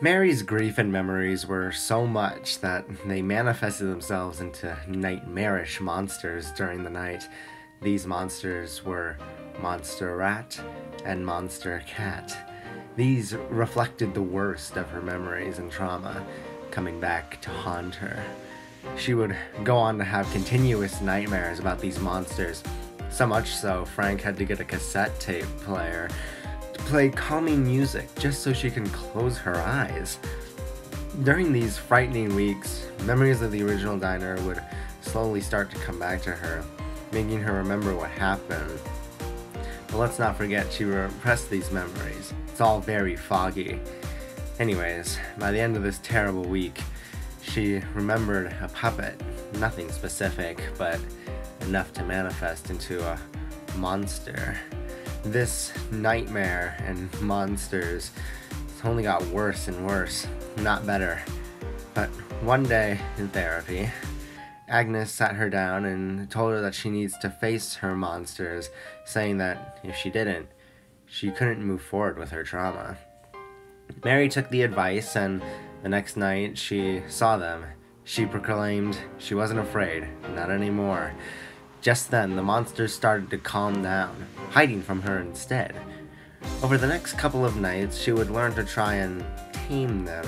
Mary's grief and memories were so much that they manifested themselves into nightmarish monsters during the night. These monsters were Monster Rat and Monster Cat. These reflected the worst of her memories and trauma, coming back to haunt her. She would go on to have continuous nightmares about these monsters, so much so Frank had to get a cassette tape player to play calming music just so she can close her eyes. During these frightening weeks, memories of the original diner would slowly start to come back to her, making her remember what happened. But let's not forget she repressed these memories. It's all very foggy. Anyways, by the end of this terrible week, she remembered a puppet, nothing specific, but enough to manifest into a monster. This nightmare and monsters only got worse and worse, not better. But one day in therapy, Agnes sat her down and told her that she needs to face her monsters, saying that if she didn't, she couldn't move forward with her trauma. Mary took the advice, and the next night she saw them. She proclaimed she wasn't afraid, not anymore. Just then, the monsters started to calm down, hiding from her instead. Over the next couple of nights, she would learn to try and tame them.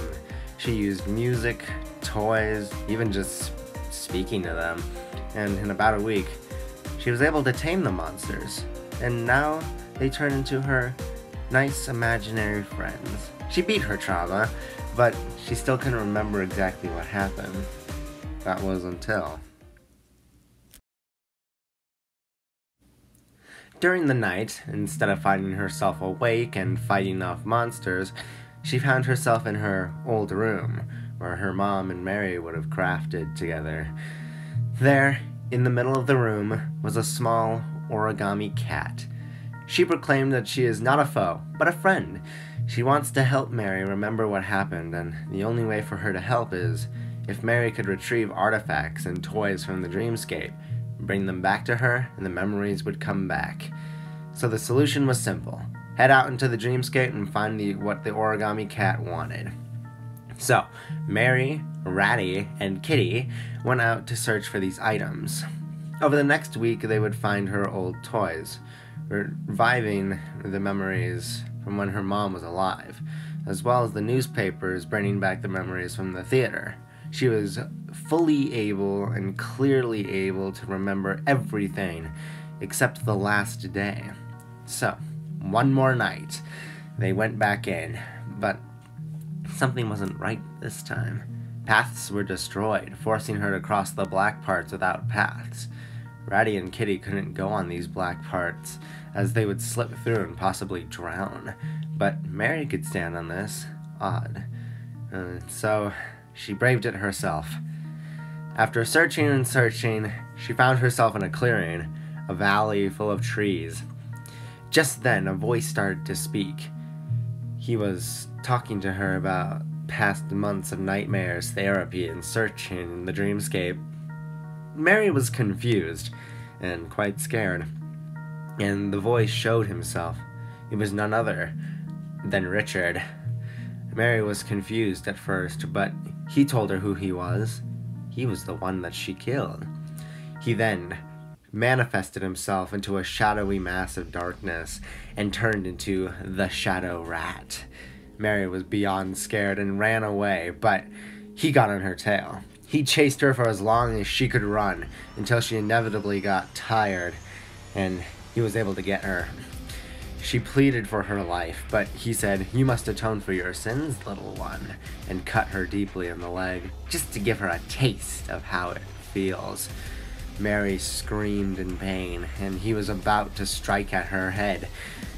She used music, toys, even just speaking to them, and in about a week, she was able to tame the monsters, and now they turned into her nice imaginary friends. She beat her trauma, but she still couldn't remember exactly what happened. That was until... During the night, instead of finding herself awake and fighting off monsters, she found herself in her old room, where her mom and Mary would have crafted together. There, in the middle of the room, was a small origami cat. She proclaimed that she is not a foe, but a friend. She wants to help Mary remember what happened, and the only way for her to help is if Mary could retrieve artifacts and toys from the Dreamscape, bring them back to her, and the memories would come back. So the solution was simple. Head out into the Dreamscape and find what the origami cat wanted. So, Mary, Ratty, and Kitty went out to search for these items. Over the next week, they would find her old toys, reviving the memories from when her mom was alive, as well as the newspapers bringing back the memories from the theater. She was fully able and clearly able to remember everything except the last day. So, one more night, they went back in, but something wasn't right this time. Paths were destroyed, forcing her to cross the black parts without paths. Ratty and Kitty couldn't go on these black parts, as they would slip through and possibly drown. But Mary could stand on this. Odd. So she braved it herself. After searching and searching, she found herself in a clearing, a valley full of trees. Just then, a voice started to speak. He was talking to her about past months of nightmares, therapy, and searching in the Dreamscape. Mary was confused and quite scared, and the voice showed himself. It was none other than Richard. Mary was confused at first, but he told her who he was. He was the one that she killed. He then manifested himself into a shadowy mass of darkness and turned into the Shadow Rat. Mary was beyond scared and ran away, but he got on her tail. He chased her for as long as she could run, until she inevitably got tired, and he was able to get her. She pleaded for her life, but he said, "You must atone for your sins, little one," and cut her deeply in the leg, just to give her a taste of how it feels. Mary screamed in pain, and he was about to strike at her head,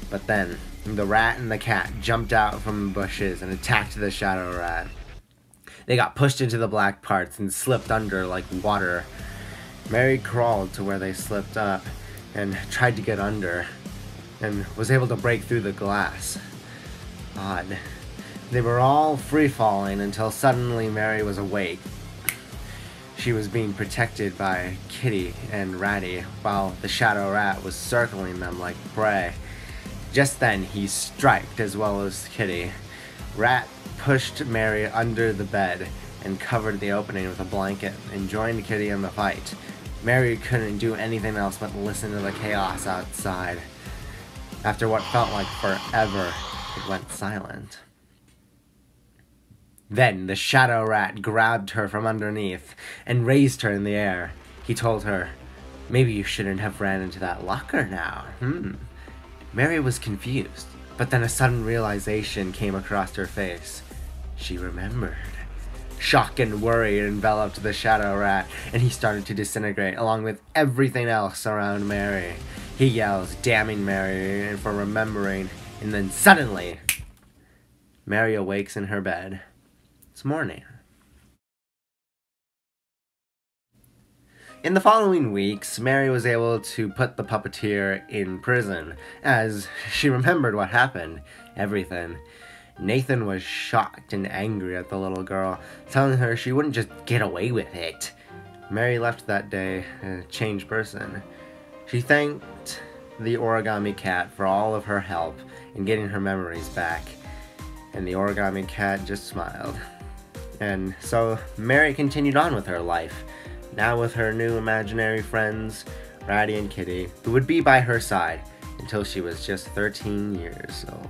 but then the rat and the cat jumped out from the bushes and attacked the Shadow Rat. They got pushed into the black parts and slipped under like water. Mary crawled to where they slipped up and tried to get under, and was able to break through the glass. Odd. They were all free-falling until suddenly Mary was awake. She was being protected by Kitty and Ratty, while the Shadow Rat was circling them like prey. Just then, he striked as well as Kitty. Rat pushed Mary under the bed and covered the opening with a blanket and joined Kitty in the fight. Mary couldn't do anything else but listen to the chaos outside. After what felt like forever, it went silent. Then the shadow rat grabbed her from underneath and raised her in the air. He told her, "Maybe you shouldn't have ran into that locker now." Mary was confused, but then a sudden realization came across her face. She remembered. Shock and worry enveloped the shadow rat, and he started to disintegrate along with everything else around Mary. He yells, damning Mary for remembering, and then suddenly, Mary awakes in her bed. It's morning. In the following weeks, Mary was able to put the puppeteer in prison, as she remembered what happened, everything. Nathan was shocked and angry at the little girl, telling her she wouldn't just get away with it. Mary left that day a changed person. She thanked the origami cat for all of her help in getting her memories back, and the origami cat just smiled. And so Mary continued on with her life, now with her new imaginary friends, Ratty and Kitty, who would be by her side until she was just 13 years old.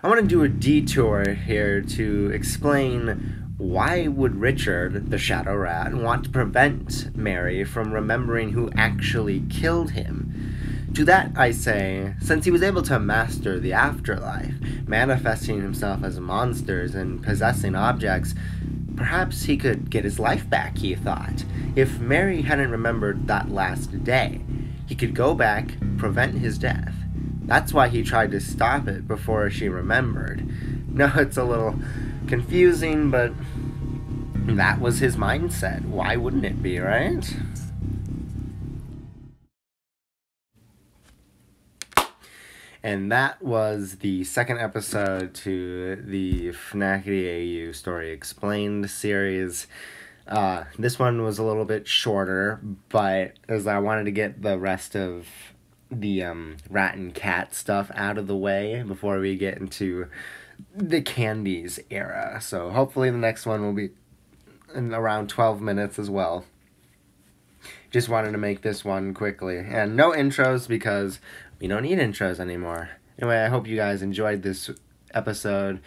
I want to do a detour here to explain why would Richard, the Shadow Rat, want to prevent Mary from remembering who actually killed him. To that I say, since he was able to master the afterlife, manifesting himself as monsters and possessing objects, perhaps he could get his life back, he thought. If Mary hadn't remembered that last day, he could go back, prevent his death. That's why he tried to stop it before she remembered. No, it's a little confusing, but that was his mindset. Why wouldn't it be, right? And that was the second episode to the FNACITY AU Story Explained series. This one was a little bit shorter, but as I wanted to get the rest of the rat and cat stuff out of the way before we get into the candies era. So hopefully the next one will be in around 12 minutes as well. Just wanted to make this one quickly. And no intros because we don't need intros anymore. Anyway, I hope you guys enjoyed this episode.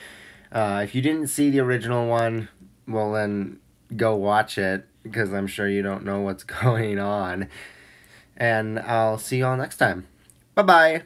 If you didn't see the original one, well then go watch it, because I'm sure you don't know what's going on. And I'll see you all next time. Bye-bye!